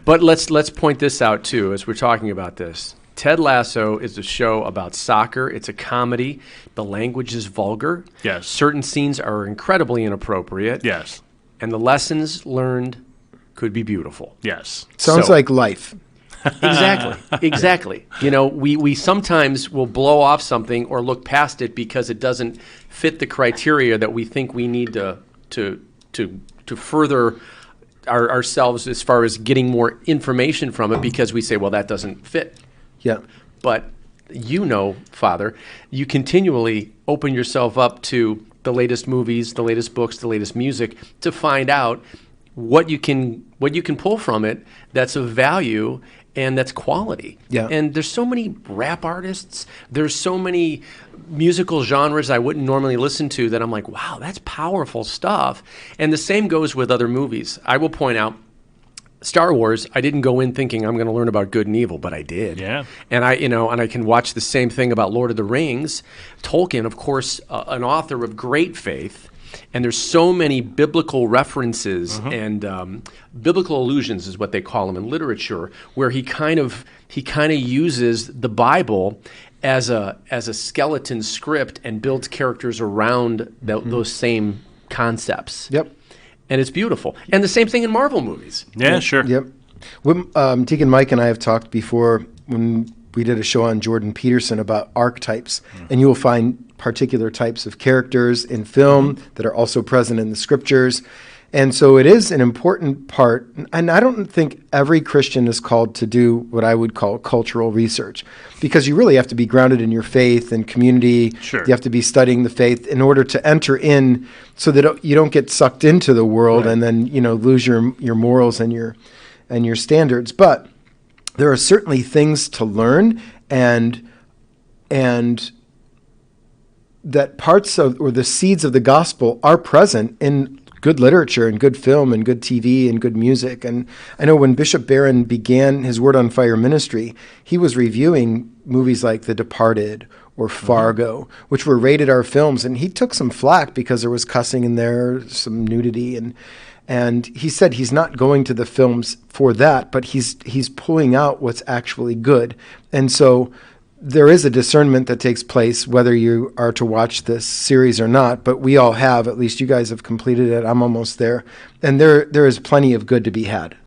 But let's point this out too as we're talking about this. Ted Lasso is a show about soccer. It's a comedy. The language is vulgar. Yes. Certain scenes are incredibly inappropriate. Yes. And the lessons learned could be beautiful. Yes. Sounds like life. Exactly. You know, we sometimes will blow off something or look past it because it doesn't fit the criteria that we think we need to further ourselves as far as getting more information from it because we say, well, that doesn't fit. Yeah. But Father, you continually open yourself up to the latest movies, the latest books, the latest music to find out what you can pull from it that's of value and that's quality. Yeah. And there's so many rap artists, there's so many musical genres I wouldn't normally listen to that I'm like, wow, that's powerful stuff. And the same goes with other movies. I will point out Star Wars, I didn't go in thinking I'm going to learn about good and evil, but I did. Yeah. And I can watch the same thing about Lord of the Rings. Tolkien, of course, an author of great faith, and there's so many biblical references and biblical allusions is what they call them in literature, where he kind of uses the Bible as a skeleton script and builds characters around those same concepts. Yep. And it's beautiful. And the same thing in Marvel movies. Yeah, sure. Yep. Deacon Mike and I have talked before when we did a show on Jordan Peterson about archetypes, and you will find particular types of characters in film that are also present in the scriptures. And so it is an important part, and I don't think every Christian is called to do what I would call cultural research, because you really have to be grounded in your faith and community. Sure. You have to be studying the faith in order to enter in so that you don't get sucked into the world and then, lose your morals and your standards. But there are certainly things to learn, and that parts of, or the seeds of the gospel are present in good literature and good film and good TV and good music. And I know when Bishop Barron began his Word on Fire ministry, he was reviewing movies like The Departed or Fargo, which were rated R films, and he took some flack because there was cussing in there, some nudity, and he said he's not going to the films for that, but he's pulling out what's actually good. And so there is a discernment that takes place whether you are to watch this series or not, but we all have. At least you guys have completed it. I'm almost there. And there is plenty of good to be had.